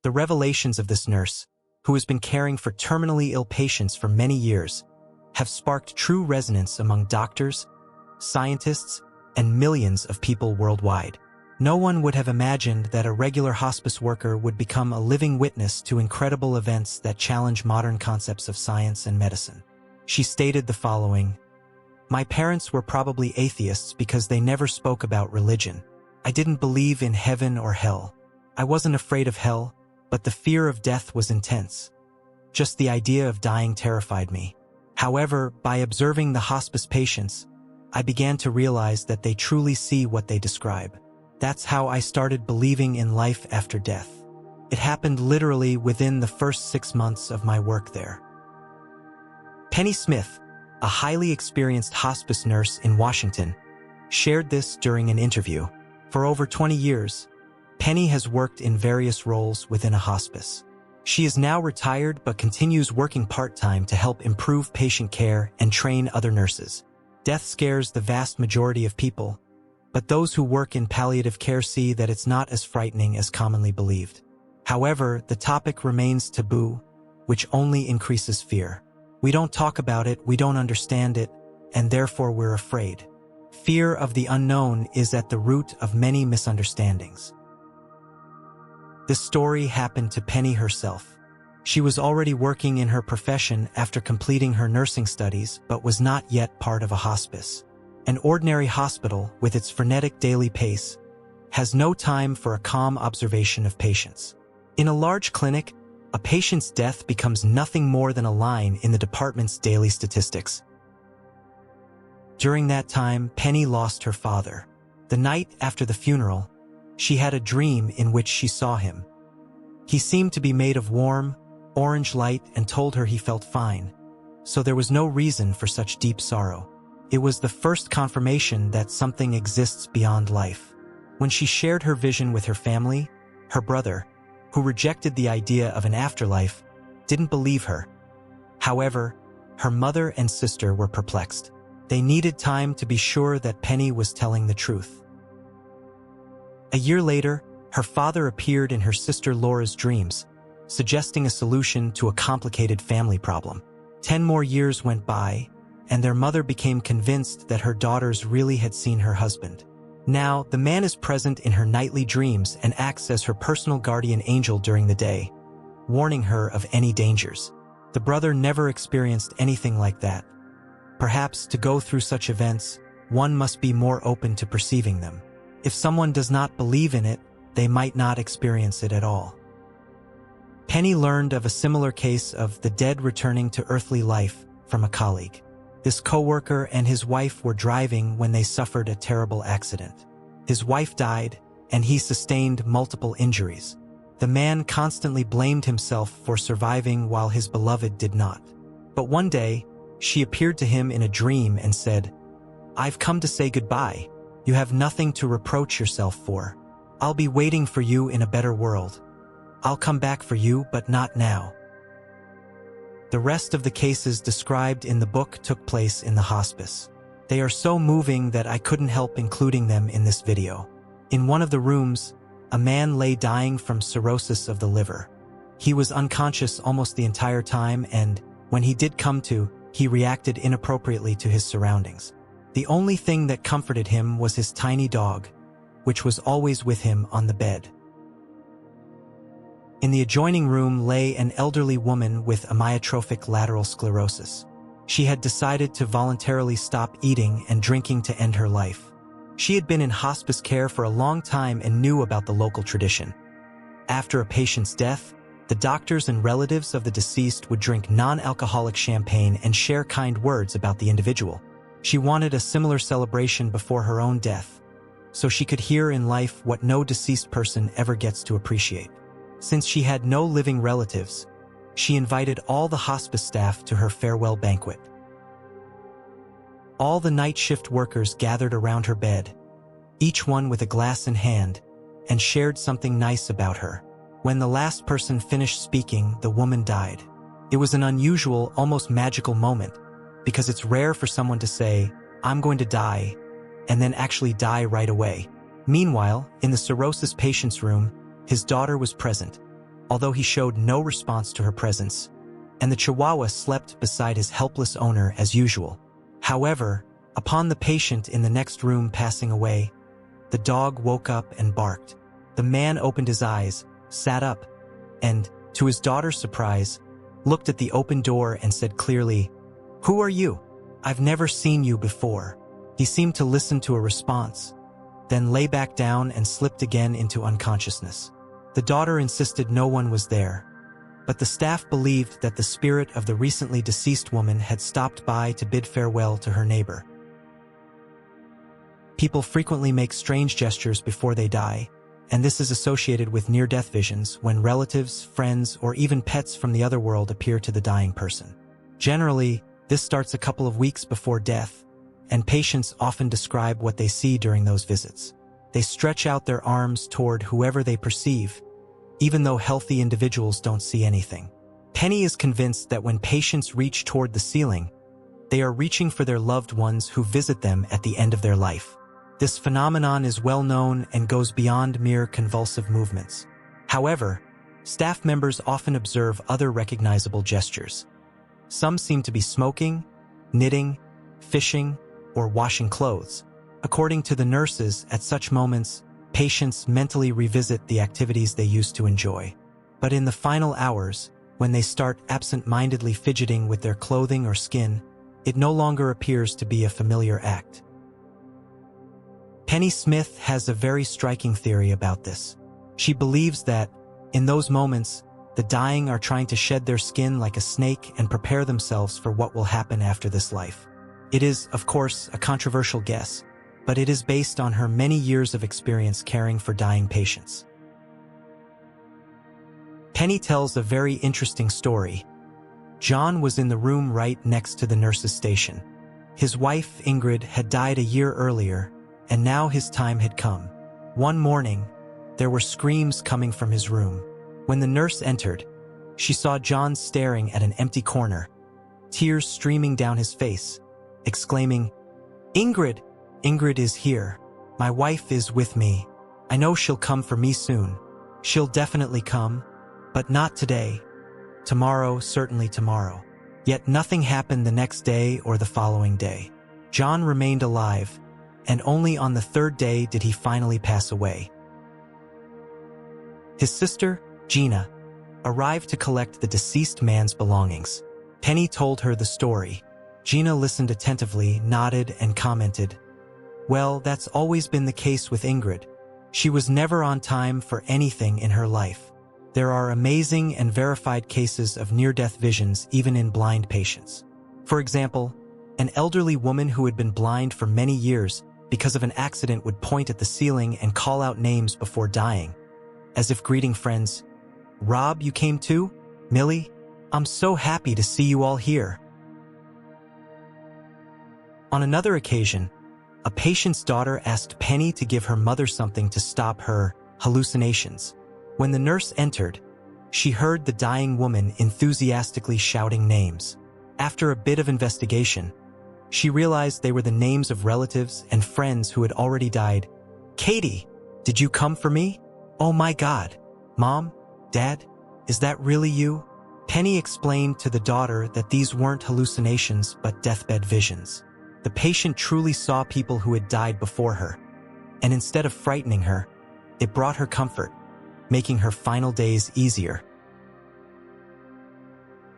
The revelations of this nurse, who has been caring for terminally ill patients for many years, have sparked true resonance among doctors, scientists, and millions of people worldwide. No one would have imagined that a regular hospice worker would become a living witness to incredible events that challenge modern concepts of science and medicine. She stated the following: "My parents were probably atheists because they never spoke about religion. I didn't believe in heaven or hell. I wasn't afraid of hell, but the fear of death was intense. Just the idea of dying terrified me. However, by observing the hospice patients, I began to realize that they truly see what they describe. That's how I started believing in life after death. It happened literally within the first 6 months of my work there." Penny Smith, a highly experienced hospice nurse in Washington, shared this during an interview. For over 20 years, Penny has worked in various roles within a hospice. She is now retired but continues working part-time to help improve patient care and train other nurses. Death scares the vast majority of people, but those who work in palliative care see that it's not as frightening as commonly believed. However, the topic remains taboo, which only increases fear. We don't talk about it, we don't understand it, and therefore we're afraid. Fear of the unknown is at the root of many misunderstandings. This story happened to Penny herself. She was already working in her profession after completing her nursing studies, but was not yet part of a hospice. An ordinary hospital, with its frenetic daily pace, has no time for a calm observation of patients. In a large clinic, a patient's death becomes nothing more than a line in the department's daily statistics. During that time, Penny lost her father. The night after the funeral, she had a dream in which she saw him. He seemed to be made of warm, orange light and told her he felt fine, so there was no reason for such deep sorrow. It was the first confirmation that something exists beyond life. When she shared her vision with her family, her brother, who rejected the idea of an afterlife, didn't believe her. However, her mother and sister were perplexed. They needed time to be sure that Penny was telling the truth. A year later, her father appeared in her sister Laura's dreams, suggesting a solution to a complicated family problem. 10 more years went by, and their mother became convinced that her daughters really had seen her husband. Now, the man is present in her nightly dreams and acts as her personal guardian angel during the day, warning her of any dangers. The brother never experienced anything like that. Perhaps to go through such events, one must be more open to perceiving them. If someone does not believe in it, they might not experience it at all. Penny learned of a similar case of the dead returning to earthly life from a colleague. This coworker and his wife were driving when they suffered a terrible accident. His wife died, and he sustained multiple injuries. The man constantly blamed himself for surviving while his beloved did not. But one day, she appeared to him in a dream and said, "I've come to say goodbye. You have nothing to reproach yourself for. I'll be waiting for you in a better world. I'll come back for you, but not now." The rest of the cases described in the book took place in the hospice. They are so moving that I couldn't help including them in this video. In one of the rooms, a man lay dying from cirrhosis of the liver. He was unconscious almost the entire time, and when he did come to, he reacted inappropriately to his surroundings. The only thing that comforted him was his tiny dog, which was always with him on the bed. In the adjoining room lay an elderly woman with amyotrophic lateral sclerosis. She had decided to voluntarily stop eating and drinking to end her life. She had been in hospice care for a long time and knew about the local tradition. After a patient's death, the doctors and relatives of the deceased would drink non-alcoholic champagne and share kind words about the individual. She wanted a similar celebration before her own death, so she could hear in life what no deceased person ever gets to appreciate. Since she had no living relatives, she invited all the hospice staff to her farewell banquet. All the night shift workers gathered around her bed, each one with a glass in hand, and shared something nice about her. When the last person finished speaking, the woman died. It was an unusual, almost magical moment, because it's rare for someone to say, "I'm going to die," and then actually die right away. Meanwhile, in the cirrhosis patient's room, his daughter was present. although he showed no response to her presence, and the Chihuahua slept beside his helpless owner as usual. However, upon the patient in the next room passing away, the dog woke up and barked. The man opened his eyes, sat up, and, to his daughter's surprise, looked at the open door and said clearly, "Who are you? I've never seen you before." He seemed to listen to a response, then lay back down and slipped again into unconsciousness. The daughter insisted no one was there, but the staff believed that the spirit of the recently deceased woman had stopped by to bid farewell to her neighbor. People frequently make strange gestures before they die, and this is associated with near-death visions when relatives, friends, or even pets from the other world appear to the dying person. Generally, this starts a couple of weeks before death, and patients often describe what they see during those visits. They stretch out their arms toward whoever they perceive, even though healthy individuals don't see anything. Penny is convinced that when patients reach toward the ceiling, they are reaching for their loved ones who visit them at the end of their life. This phenomenon is well known and goes beyond mere convulsive movements. However, staff members often observe other recognizable gestures. Some seem to be smoking, knitting, fishing, or washing clothes. According to the nurses, at such moments, patients mentally revisit the activities they used to enjoy. But in the final hours, when they start absent-mindedly fidgeting with their clothing or skin, it no longer appears to be a familiar act. Penny Smith has a very striking theory about this. She believes that, in those moments, the dying are trying to shed their skin like a snake and prepare themselves for what will happen after this life. It is, of course, a controversial guess, but it is based on her many years of experience caring for dying patients. Penny tells a very interesting story. John was in the room right next to the nurse's station. His wife, Ingrid, had died a year earlier, and now his time had come. One morning, there were screams coming from his room. When the nurse entered, she saw John staring at an empty corner, tears streaming down his face, exclaiming, "Ingrid! Ingrid is here. My wife is with me. I know she'll come for me soon. She'll definitely come, but not today. Tomorrow, certainly tomorrow." Yet nothing happened the next day or the following day. John remained alive, and only on the third day did he finally pass away. His sister, Gina, arrived to collect the deceased man's belongings. Penny told her the story. Gina listened attentively, nodded, and commented, "Well, that's always been the case with Ingrid. She was never on time for anything in her life. There are amazing and verified cases of near-death visions even in blind patients. For example, an elderly woman who had been blind for many years because of an accident would point at the ceiling and call out names before dying, as if greeting friends. "Rob, you came too? Millie? I'm so happy to see you all here." On another occasion, a patient's daughter asked Penny to give her mother something to stop her hallucinations. When the nurse entered, she heard the dying woman enthusiastically shouting names. After a bit of investigation, she realized they were the names of relatives and friends who had already died. "Katie, did you come for me? Oh my God. Mom? Dad? Is that really you?" Penny explained to the daughter that these weren't hallucinations but deathbed visions. The patient truly saw people who had died before her, and instead of frightening her, it brought her comfort, making her final days easier.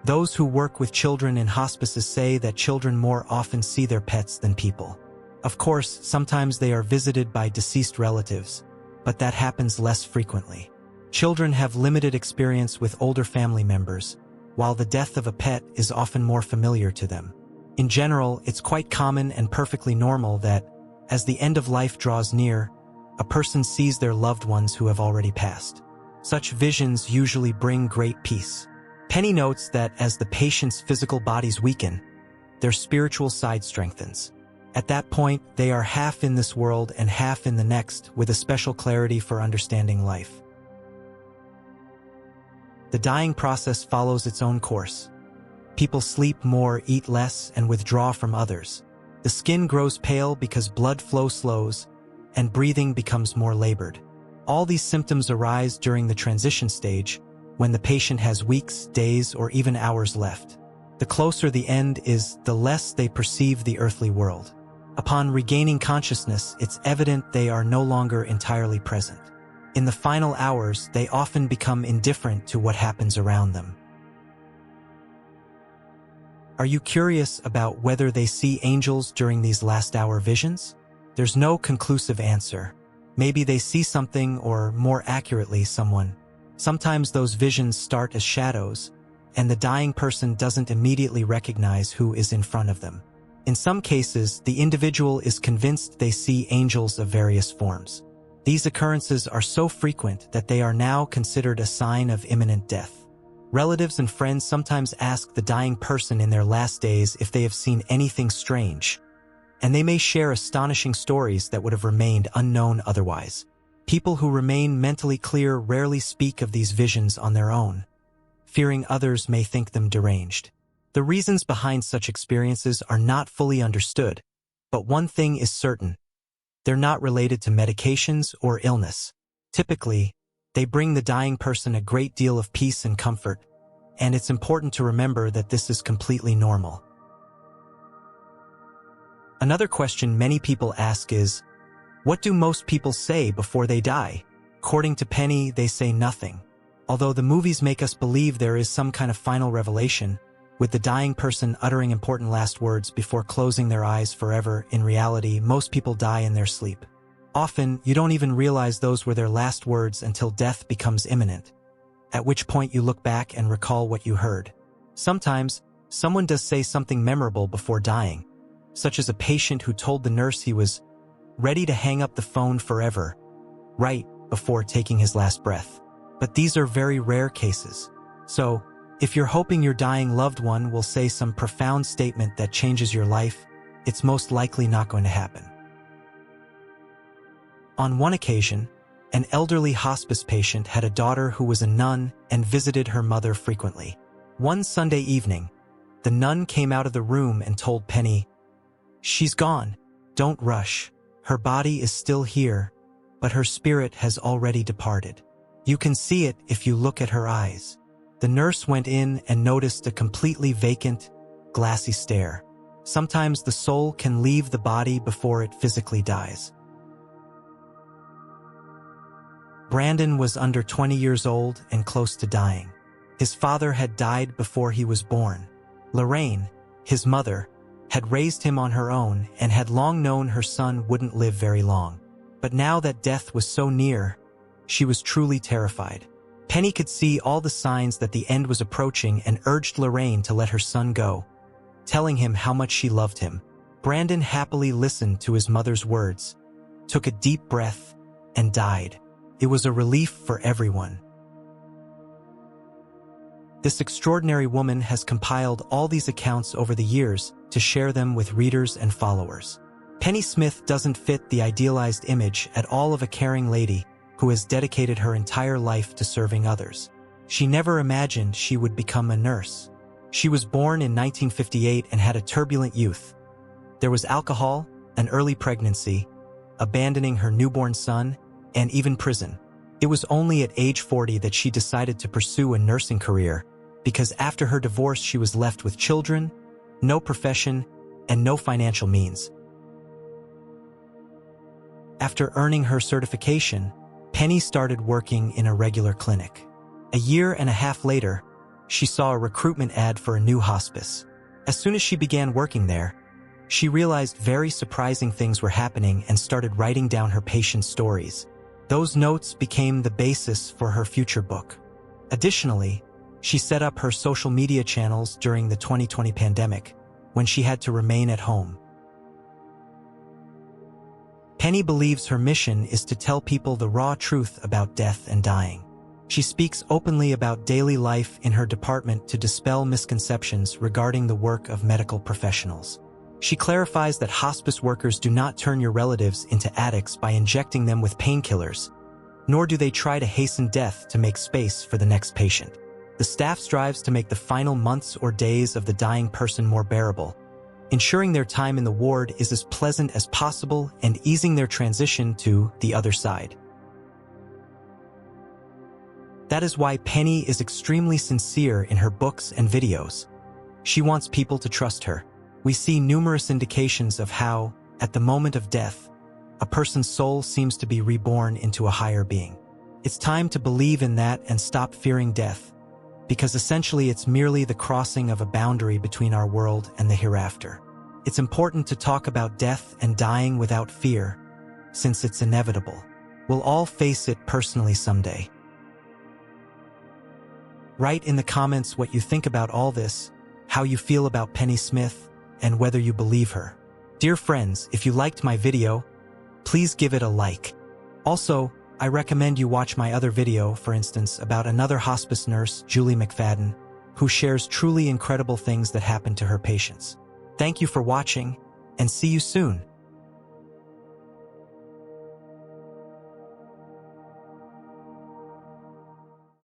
Those who work with children in hospices say that children more often see their pets than people. Of course, sometimes they are visited by deceased relatives, but that happens less frequently. Children have limited experience with older family members, while the death of a pet is often more familiar to them. In general, it's quite common and perfectly normal that, as the end of life draws near, a person sees their loved ones who have already passed. Such visions usually bring great peace. Penny notes that as the patient's physical bodies weaken, their spiritual side strengthens. At that point, they are half in this world and half in the next, with a special clarity for understanding life. The dying process follows its own course. People sleep more, eat less, and withdraw from others. The skin grows pale because blood flow slows, and breathing becomes more labored. All these symptoms arise during the transition stage, when the patient has weeks, days, or even hours left. The closer the end is, the less they perceive the earthly world. Upon regaining consciousness, it's evident they are no longer entirely present. In the final hours, they often become indifferent to what happens around them. Are you curious about whether they see angels during these last-hour visions? There's no conclusive answer. Maybe they see something, or more accurately, someone. Sometimes those visions start as shadows, and the dying person doesn't immediately recognize who is in front of them. In some cases, the individual is convinced they see angels of various forms. These occurrences are so frequent that they are now considered a sign of imminent death. Relatives and friends sometimes ask the dying person in their last days if they have seen anything strange, and they may share astonishing stories that would have remained unknown otherwise. People who remain mentally clear rarely speak of these visions on their own, fearing others may think them deranged. The reasons behind such experiences are not fully understood, but one thing is certain: they're not related to medications or illness. Typically, they bring the dying person a great deal of peace and comfort, and it's important to remember that this is completely normal. Another question many people ask is, what do most people say before they die? According to Penny, they say nothing. Although the movies make us believe there is some kind of final revelation, with the dying person uttering important last words before closing their eyes forever, in reality, most people die in their sleep. Often, you don't even realize those were their last words until death becomes imminent, at which point you look back and recall what you heard. Sometimes, someone does say something memorable before dying, such as a patient who told the nurse he was ready to hang up the phone forever, right before taking his last breath. But these are very rare cases. So, if you're hoping your dying loved one will say some profound statement that changes your life, it's most likely not going to happen. On one occasion, an elderly hospice patient had a daughter who was a nun and visited her mother frequently. One Sunday evening, the nun came out of the room and told Penny, "She's gone. Don't rush. Her body is still here, but her spirit has already departed. You can see it if you look at her eyes." The nurse went in and noticed a completely vacant, glassy stare. Sometimes the soul can leave the body before it physically dies. Brandon was under 20 years old and close to dying. His father had died before he was born. Lorraine, his mother, had raised him on her own and had long known her son wouldn't live very long. But now that death was so near, she was truly terrified. Penny could see all the signs that the end was approaching and urged Lorraine to let her son go, telling him how much she loved him. Brandon happily listened to his mother's words, took a deep breath, and died. It was a relief for everyone. This extraordinary woman has compiled all these accounts over the years to share them with readers and followers. Penny Smith doesn't fit the idealized image at all of a caring lady who has dedicated her entire life to serving others. She never imagined she would become a nurse. She was born in 1958 and had a turbulent youth. There was alcohol, an early pregnancy, abandoning her newborn son, and even prison. It was only at age 40 that she decided to pursue a nursing career, because after her divorce she was left with children, no profession, and no financial means. After earning her certification, Penny started working in a regular clinic. A year and a half later, she saw a recruitment ad for a new hospice. As soon as she began working there, she realized very surprising things were happening and started writing down her patients' stories. Those notes became the basis for her future book. Additionally, she set up her social media channels during the 2020 pandemic, when she had to remain at home. Penny believes her mission is to tell people the raw truth about death and dying. She speaks openly about daily life in her department to dispel misconceptions regarding the work of medical professionals. She clarifies that hospice workers do not turn your relatives into addicts by injecting them with painkillers, nor do they try to hasten death to make space for the next patient. The staff strives to make the final months or days of the dying person more bearable, ensuring their time in the ward is as pleasant as possible and easing their transition to the other side. That is why Penny is extremely sincere in her books and videos. She wants people to trust her. We see numerous indications of how, at the moment of death, a person's soul seems to be reborn into a higher being. It's time to believe in that and stop fearing death, because essentially it's merely the crossing of a boundary between our world and the hereafter. It's important to talk about death and dying without fear, since it's inevitable. We'll all face it personally someday. Write in the comments what you think about all this, how you feel about Penny Smith, and whether you believe her. Dear friends, if you liked my video, please give it a like. Also, I recommend you watch my other video, for instance, about another hospice nurse, Julie McFadden, who shares truly incredible things that happened to her patients. Thank you for watching, and see you soon.